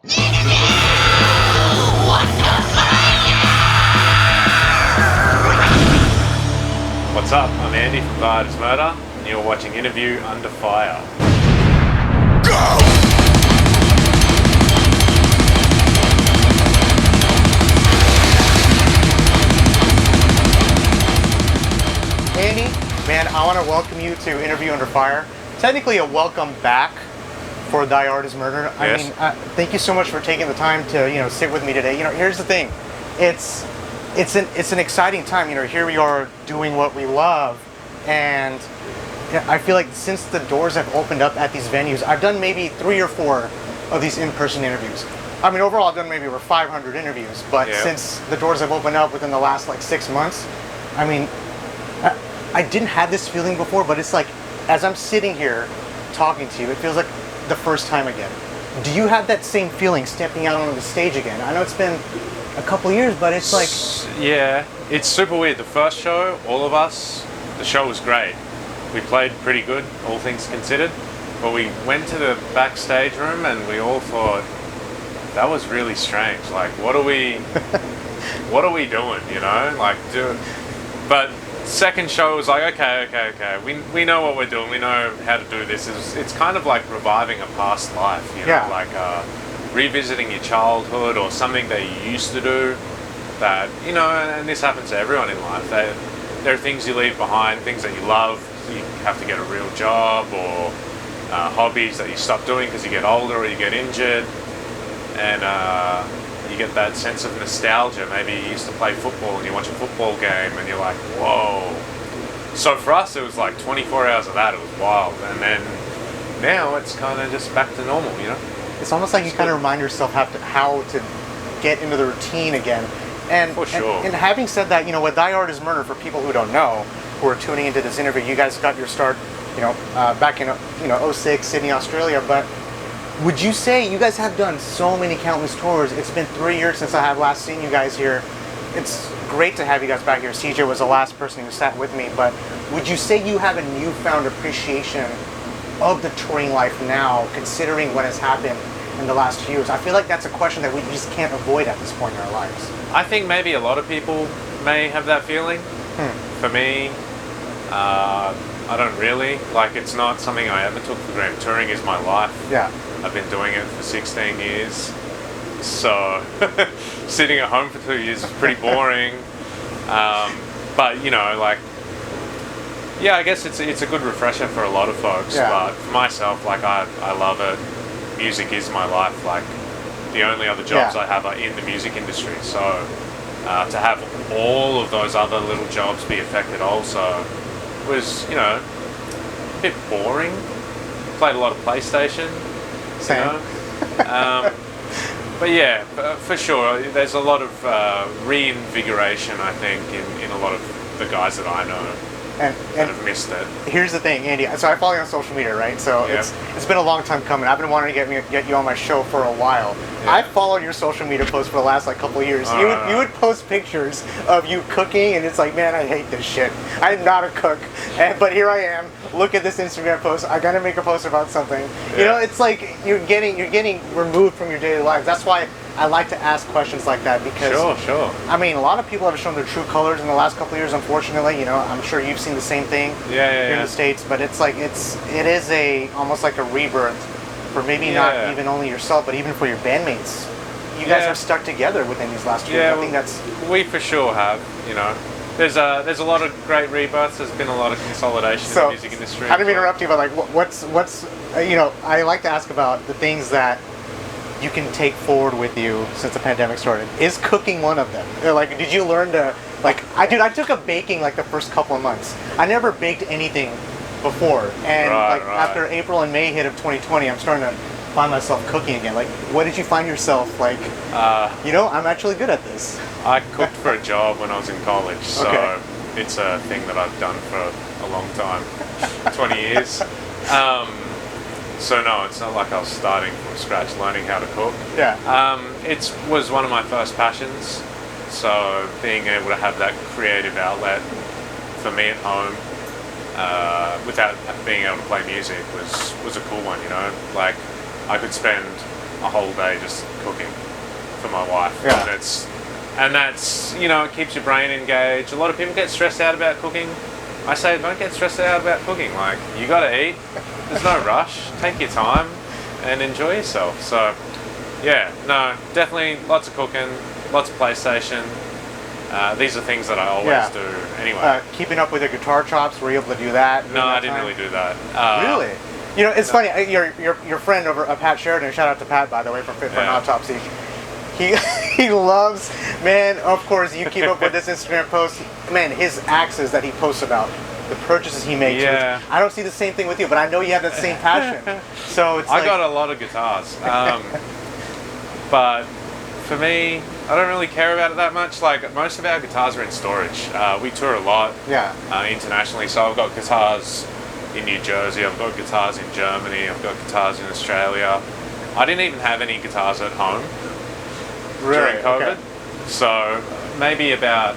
What's up? I'm Andy from Guitarist and you're watching Interview Under Fire. Go! Andy, man, I want to welcome you to Interview Under Fire. Technically a welcome back for Die Artist Murder. I yes. mean, thank you so much for taking the time to, sit with me today. Here's the thing. It's an exciting time. Here we are doing what we love, and I feel like since the doors have opened up at these venues, I've done maybe 3 or 4 of these in-person interviews. I mean, overall I've done maybe over 500 interviews, but since the doors have opened up within the last 6 months, I mean, I didn't have this feeling before, but it's like, as I'm sitting here talking to you, it feels like the first time again. Do you have that same feeling stepping out on the stage again? I know it's been a couple years, but it's like... Yeah, it's super weird. The first show, all of us, the show was great. We played pretty good, all things considered, but we went to the backstage room and we all thought, that was really strange. Like, what are we doing, But second show was like, okay. We know what we're doing. We know how to do this. It's kind of like reviving a past life, like revisiting your childhood or something that you used to do. That and this happens to everyone in life. There are things you leave behind, things that you love. You have to get a real job, or hobbies that you stop doing because you get older or you get injured, and you get that sense of nostalgia. Maybe you used to play football and you watch a football game and you're like, whoa. So for us, it was like 24 hours of that. It was wild. And then now it's kind of just back to normal, It's almost like you kind of remind yourself how to get into the routine again. And, for sure. And having said that, with Die Artist Murder, for people who don't know, who are tuning into this interview, you guys got your start, back in, 06, Sydney, Australia. But would you say you guys have done so many countless tours? It's been 3 years since I have last seen you guys here. It's great to have you guys back here. CJ was the last person who sat with me, but would you say you have a newfound appreciation of the touring life now, considering what has happened in the last few years? I feel like that's a question that we just can't avoid at this point in our lives. I think maybe a lot of people may have that feeling. For me, I don't really. It's not something I ever took for granted. Touring is my life. Yeah. I've been doing it for 16 years. So sitting at home for 2 years is pretty boring. But I guess it's a good refresher for a lot of folks. Yeah. But for myself, I love it. Music is my life. The only other jobs I have are in the music industry. So to have all of those other little jobs be affected also was, a bit boring. Played a lot of PlayStation. Same. But yeah, for sure, there's a lot of reinvigoration, I think, in a lot of the guys that I know and that have missed it. Here's the thing, Andy. So I follow you on social media, right? So it's been a long time coming. I've been wanting to get you on my show for a while. Yeah. I followed your social media posts for the last couple of years. You would post pictures of you cooking, and it's like, man, I hate this shit. I'm not a cook, but here I am. Look at this Instagram post. I gotta make a post about something. Yeah. It's like you're getting removed from your daily life. That's why I like to ask questions like that, because Sure. I mean, a lot of people have shown their true colors in the last couple of years, unfortunately. I'm sure you've seen the same thing here in the States, but it's like it is almost like a rebirth for maybe not even only yourself, but even for your bandmates. You guys have stuck together within these last 2 years. I think that's... We for sure have, There's a lot of great rebirths. There's been a lot of consolidation in the music industry. I didn't mean to interrupt you, but what's I like to ask about the things that you can take forward with you since the pandemic started. Is cooking one of them? Did you learn to I took up baking the first couple of months. I never baked anything before, and after April and May hit of 2020, I'm starting to find myself cooking again. What did you find yourself I'm actually good at this. I cooked for a job when I was in college, so it's a thing that I've done for a long time, 20 years. So no, it's not like I was starting from scratch learning how to cook. Yeah. It was one of my first passions, so being able to have that creative outlet for me at home without being able to play music was a cool one, I could spend a whole day just cooking for my wife. Yeah. And that's, you know, it keeps your brain engaged. A lot of people get stressed out about cooking. I say, don't get stressed out about cooking. Like, you gotta eat. There's no rush. Take your time and enjoy yourself. So, yeah, no, definitely lots of cooking, lots of PlayStation. These are things that I always do anyway. Keeping up with your guitar chops, were you able to do that? No, I didn't really do that. Really? You know, it's funny. Your friend over Pat Sheridan. Shout out to Pat, by the way, from Fit for an Autopsy. He loves, man. Of course, you keep up with this Instagram post. Man, his axes that he posts about, the purchases he makes. Yeah. I don't see the same thing with you, but I know you have that same passion. So it's. I got a lot of guitars, but for me, I don't really care about it that much. Like, most of our guitars are in storage. We tour a lot internationally, so I've got guitars in New Jersey, I've got guitars in Germany, I've got guitars in Australia. I didn't even have any guitars at home during COVID. Okay. So maybe about,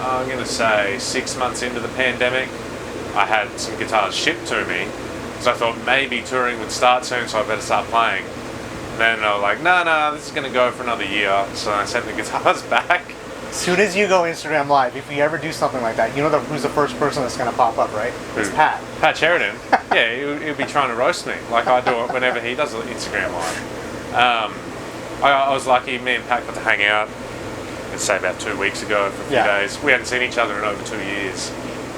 I'm going to say 6 months into the pandemic, I had some guitars shipped to me. So I thought maybe touring would start soon, so I better start playing. Then I was like, no, this is going to go for another year. So I sent the guitars back. As soon as you go Instagram Live, if you ever do something like that, you know who's the first person that's going to pop up, right? It's Pat. Pat Sheridan. Yeah, he'll be trying to roast me, like I do it whenever he does an Instagram Live. I was lucky, me and Pat got to hang out, let's say about 2 weeks ago for a few days. We hadn't seen each other in over 2 years.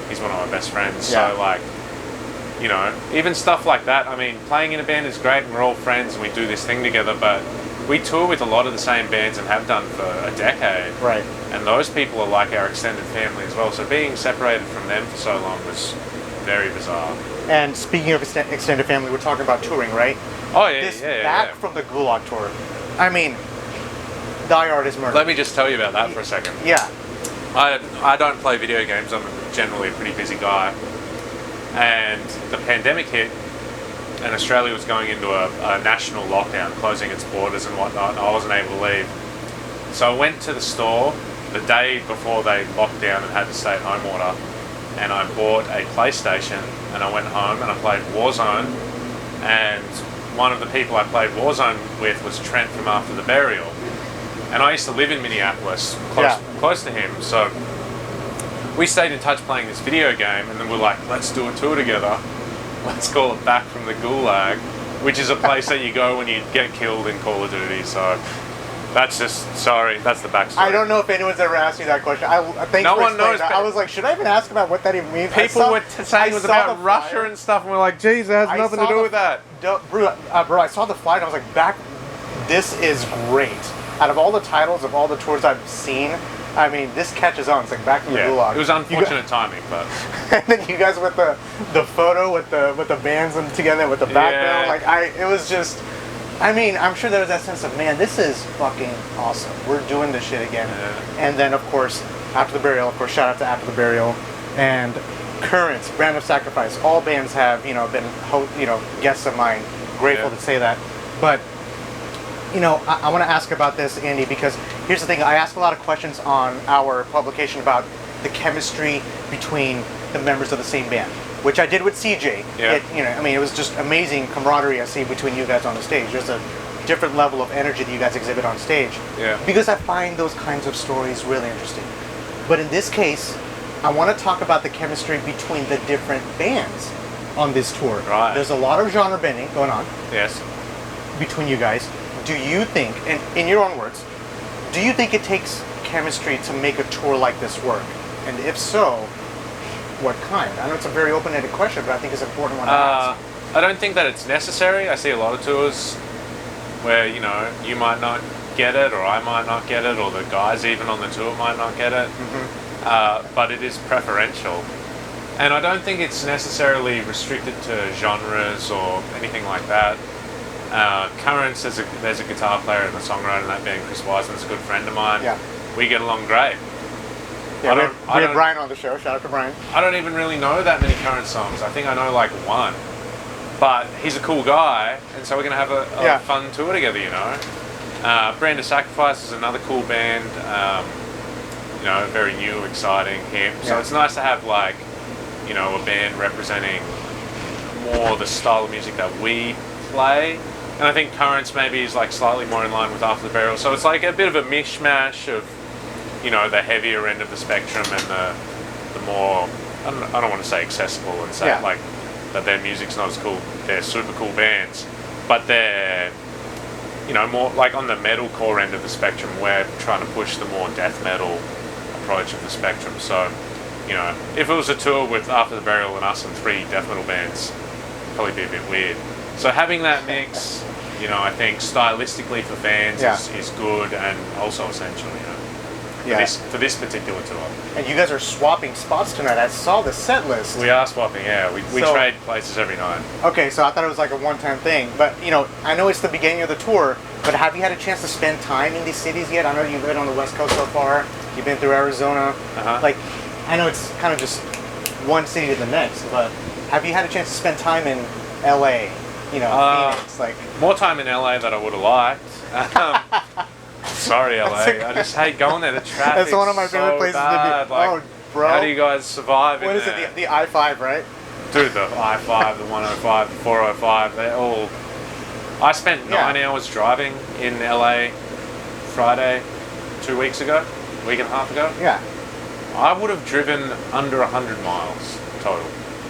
He's one of my best friends. So, like, you know, even stuff like that. I mean, playing in a band is great and we're all friends and we do this thing together, but we tour with a lot of the same bands and have done for a decade. Right. And those people are like our extended family as well. So being separated from them for so long was very bizarre. And speaking of extended family, we're talking about touring, right? Oh, yeah, this back from the Gulag tour. I mean, Die Hard is murder. Let me just tell you about that for a second. Yeah. I don't play video games. I'm generally a pretty busy guy. And the pandemic hit, and Australia was going into a national lockdown, closing its borders and whatnot, and I wasn't able to leave. So I went to the store the day before they locked down and had the stay-at-home order, and I bought a PlayStation, and I went home and I played Warzone, and one of the people I played Warzone with was Trent from After the Burial. And I used to live in Minneapolis, close to him, so we stayed in touch playing this video game, and then we're like, let's do a tour together. Let's call it Back from the Gulag, which is a place that you go when you get killed in Call of Duty. So that's just, that's the backstory. I don't know if anyone's ever asked you that question. No one knows. I was like, should I even ask about what that even means? People were saying it was about Russia and stuff, and we're like, geez, it has nothing to do with that. Bro, I saw the flyer and I was like, this is great. Out of all the titles of all the tours I've seen, I mean, this catches on. It's like Back from the Gulag. It was unfortunate timing, but. And then you guys with the photo with the bands and together with the background, it was just. I mean, I'm sure there was that sense of, man, this is fucking awesome. We're doing this shit again. Yeah. And then, of course, After the Burial. Of course, shout out to After the Burial, and Currents, Brand of Sacrifice. All bands have been guests of mine. Grateful to say that, but. I want to ask about this, Andy, because here's the thing. I ask a lot of questions on our publication about the chemistry between the members of the same band, which I did with CJ. Yeah. It was just amazing camaraderie I see between you guys on the stage. There's a different level of energy that you guys exhibit on stage. Yeah. Because I find those kinds of stories really interesting. But in this case, I want to talk about the chemistry between the different bands on this tour. Right. There's a lot of genre bending going on. Yes. Between you guys. Do you think, and in your own words, do you think it takes chemistry to make a tour like this work? And if so, what kind? I know it's a very open-ended question, but I think it's an important one to ask. I don't think that it's necessary. I see a lot of tours where, you might not get it, or I might not get it, or the guys even on the tour might not get it. Mm-hmm. But it is preferential. And I don't think it's necessarily restricted to genres or anything like that. Currents, there's a guitar player and a songwriter in that band, Chris Wiseman's a good friend of mine. Yeah. We get along great. Yeah, we had Brian on the show. Shout out to Brian. I don't even really know that many Current songs. I think I know like one. But he's a cool guy, and so we're going to have a fun tour together, Brand of Sacrifice is another cool band. Very new, exciting, hip. So it's nice to have like, a band representing more the style of music that we play And I think Currents maybe is like slightly more in line with After the Burial. So it's like a bit of a mishmash of, you know, the heavier end of the spectrum and the more, I don't want to say accessible and say like that their music's not as cool. They're super cool bands, but they're, you know, more like on the metalcore end of the spectrum. We're trying to push the more death metal approach of the spectrum. So, you know, if it was a tour with After the Burial and us and 3 death metal bands, it'd probably be a bit weird. So having that mix, you know, I think stylistically for fans is good and also essential, you know, for this particular tour. And you guys are swapping spots tonight. I saw the set list. We are swapping, yeah. We trade places every night. Okay, so I thought it was like a one-time thing. But, you know, I know it's the beginning of the tour, but have you had a chance to spend time in these cities yet? I know you've been on the West Coast so far. You've been through Arizona. Like, I know it's kind of just one city to the next, but have you had a chance to spend time in LA? You know, Phoenix, like more time in LA than I would have liked. Sorry, LA. I just hate going there. The traffic. That's one of my favorite places to be. Like, oh, bro. How do you guys survive? What is it? The I-5, right? Dude, the I-5, the 105, the 405. They all. I spent 9 hours driving in LA Friday, 2 weeks ago, a week and a half ago. Yeah. I would have driven under 100 miles total.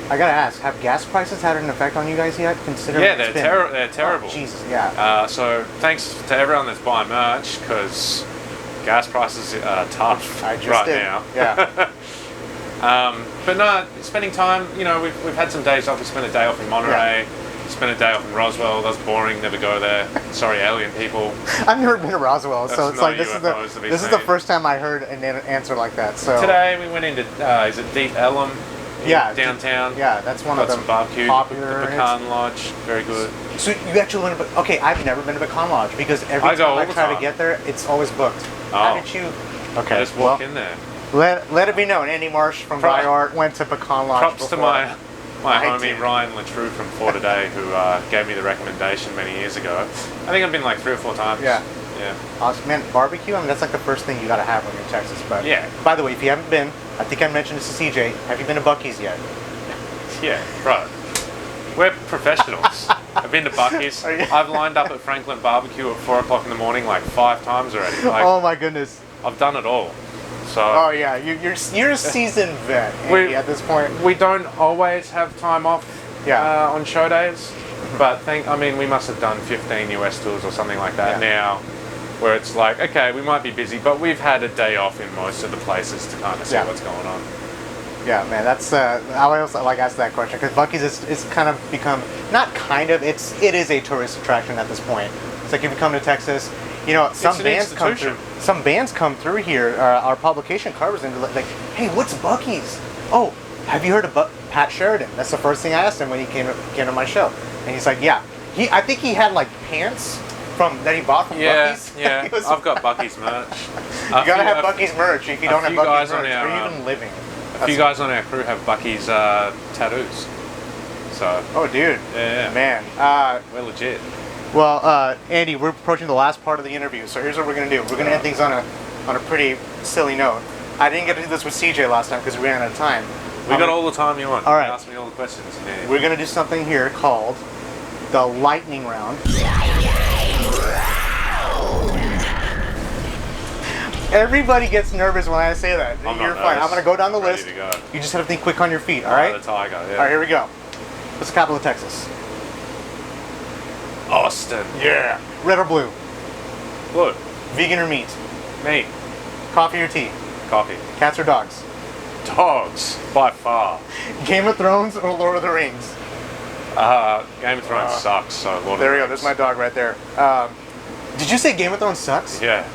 I gotta ask, have gas prices had an effect on you guys yet? Considering they're terrible. Oh, Jesus, yeah. So thanks to everyone that's buying merch, because gas prices are tough now. Yeah. But no, spending time, you know, we've had some days off. We spent a day off in Monterey, spent a day off in Roswell. That's boring, never go there. Sorry, alien people. I've never been to Roswell, so it's like this is the first time I heard an answer like that. So today we went into, is it Deep Ellum? Downtown. Yeah, that's one of the some barbecue. Popular. The Pecan Lodge, very good. So you actually went to, okay, I've never been to Pecan Lodge because every time I try to get there, it's always booked. How did you? Okay, I just walk in there. Let it be known, Andy Marsh from Die Art went to Pecan Lodge Props before. to my homie Ryan Latrue from For Today, who gave me the recommendation many years ago. I think I've been like 3 or 4 times. Yeah. Awesome. Man, barbecue, I mean, that's like the first thing you gotta have when you're in Texas. But yeah. By the way, if you haven't been, I think I mentioned this to CJ, have you been to Buc-ee's yet? Yeah, bro. We're professionals. I've been to Buc-ee's. I've lined up at Franklin Barbecue at 4 o'clock in the morning like 5 times already. Like, oh my goodness. I've done it all. So. Oh yeah, you're a seasoned vet, Andy, at this point. We don't always have time off on show days, but we must have done 15 US tours or something like that now, where it's like, okay, we might be busy, but we've had a day off in most of the places to kind of see what's going on. Yeah, man, that's I always like ask that question because Buc-ee's is kind of become it is a tourist attraction at this point. It's like if you come to Texas, you know, some bands come through here. Our publication covers and like, hey, what's Buc-ee's? Oh, have you heard of Pat Sheridan? That's the first thing I asked him when he came to my show, and he's like, yeah. I think he had like pants that he bought from Buc-ee's. Yeah, I've got Buc-ee's merch. You gotta have Buc-ee's merch if you don't have Buc-ee's merch. Are you even living? A few guys on our crew have Buc-ee's tattoos. So. Oh, dude. Yeah. Man. We're legit. Well, Andy, we're approaching the last part of the interview, so here's what we're gonna do. We're gonna end things on a pretty silly note. I didn't get to do this with CJ last time because we ran out of time. We got all the time you want. All right. Ask me all the questions. Man. We're gonna do something here called the lightning round. Everybody gets nervous when I say that. You're fine. I'm gonna go down the list. Go. You just have to think quick on your feet. All right. That's how I go. Yeah. All right. Here we go. What's the capital of Texas? Austin. Yeah. Red or blue? Blue. Vegan or meat? Meat. Coffee or tea? Coffee. Cats or dogs? Dogs, by far. Game of Thrones or Lord of the Rings? Game of Thrones sucks, so Lord of the Rings. There we go, there's my dog right there. Did you say Game of Thrones sucks? Yeah.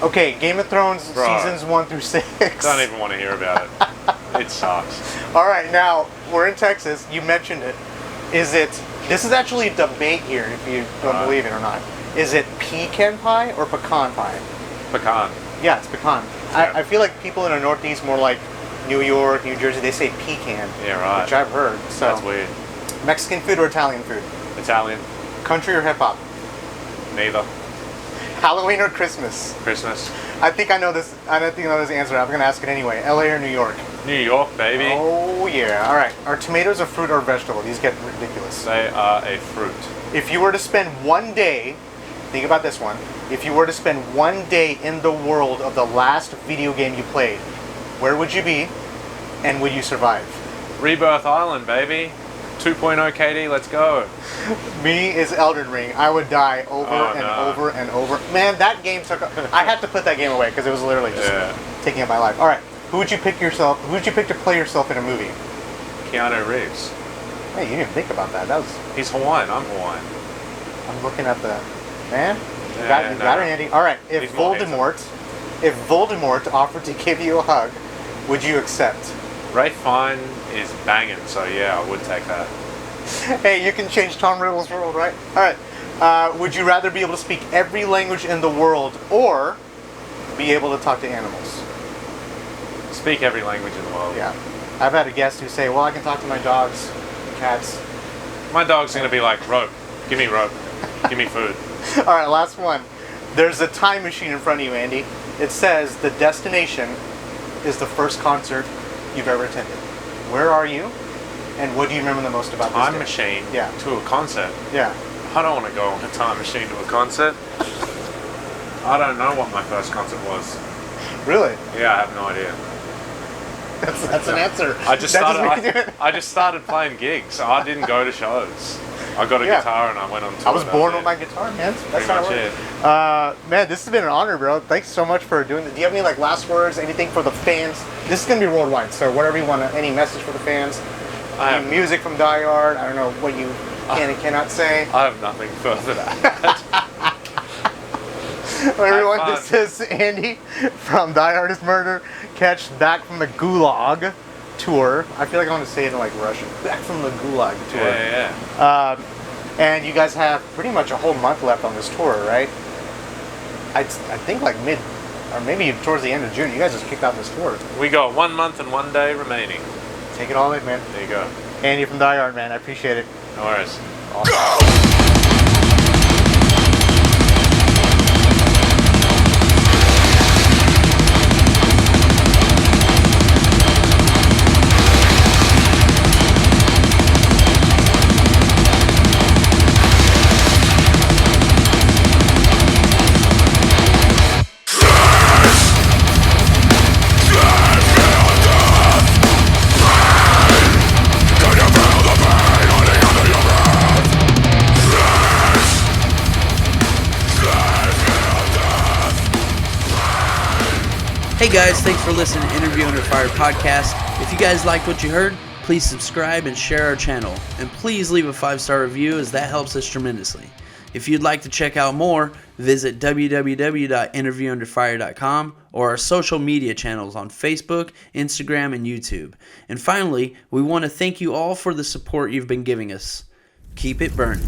Okay, Game of Thrones seasons 1 through 6. Don't even want to hear about it. It sucks. Alright, now, we're in Texas, you mentioned it. This is actually a debate here, if you don't believe it or not. Is it pecan pie or pecan pie? Pecan. Yeah, it's pecan. Yeah. I feel like people in the Northeast, more like New York, New Jersey, they say pecan. Yeah, right. Which I've heard. So. That's weird. Mexican food or Italian food? Italian. Country or hip hop? Neither. Halloween or Christmas? Christmas. I think I know this. I don't think I know this answer. I'm gonna ask it anyway. LA or New York? New York, baby. Oh yeah. All right. Are tomatoes a fruit or a vegetable? These get ridiculous. They are a fruit. If you were to spend one day, think about this one. If you were to spend one day in the world of the last video game you played, where would you be, and would you survive? Rebirth Island, baby. 2.0 KD, let's go. Me is Elden Ring. I would die over and over. Man, that game took. I had to put that game away because it was literally just taking up my life. All right, who would you pick to play yourself in a movie? Keanu Reeves. Hey, you didn't think about that. He's Hawaiian. I'm Hawaiian. I'm looking at the man. You Yeah, got it, Andy. All right, if Voldemort offered to give you a hug, would you accept? Ralph Fiennes is banging, so yeah, I would take that. Hey, you can change Tom Riddle's world, right? All right. Would you rather be able to speak every language in the world or be able to talk to animals? Speak every language in the world. Yeah. I've had a guest who say, well, I can talk to my dogs, cats. My dog's going to be like, rope. Give me rope. Give me food. All right, last one. There's a time machine in front of you, Andy. It says the destination is the first concert you've ever attended. Where are you? And what do you remember the most about time this day? machine to a concert? Yeah. I don't want to go on a time machine to a concert. I don't know what my first concert was. Really? Yeah, I have no idea. That's an answer. I just started playing gigs. I didn't go to shows. I got a guitar and I went on tour. I was born with my guitar, man. That's how it works. Man, this has been an honor, bro. Thanks so much for doing this. Do you have any last words? Anything for the fans? This is gonna be worldwide, so whatever you want. Any message for the fans? Any music from Die Hard? I don't know what you can and cannot say. I have nothing further to add. Well, everyone, this is Andy from Die Hard is Murder. Catch Back from the Gulag tour. I feel like I want to say it in Russian. Back from the Gulag tour. Yeah. And you guys have pretty much a whole month left on this tour, right? I think mid, or maybe towards the end of June. You guys just kicked out this tour. We got 1 month and 1 day remaining. Take it all in, man. There you go. Andy from Die Hard, man. I appreciate it. No worries. Awesome. Hey guys, thanks for listening to Interview Under Fire podcast. If you guys liked what you heard, please subscribe and share our channel. And please leave a 5-star review as that helps us tremendously. If you'd like to check out more, visit www.interviewunderfire.com or our social media channels on Facebook, Instagram, and YouTube. And finally, we want to thank you all for the support you've been giving us. Keep it burning.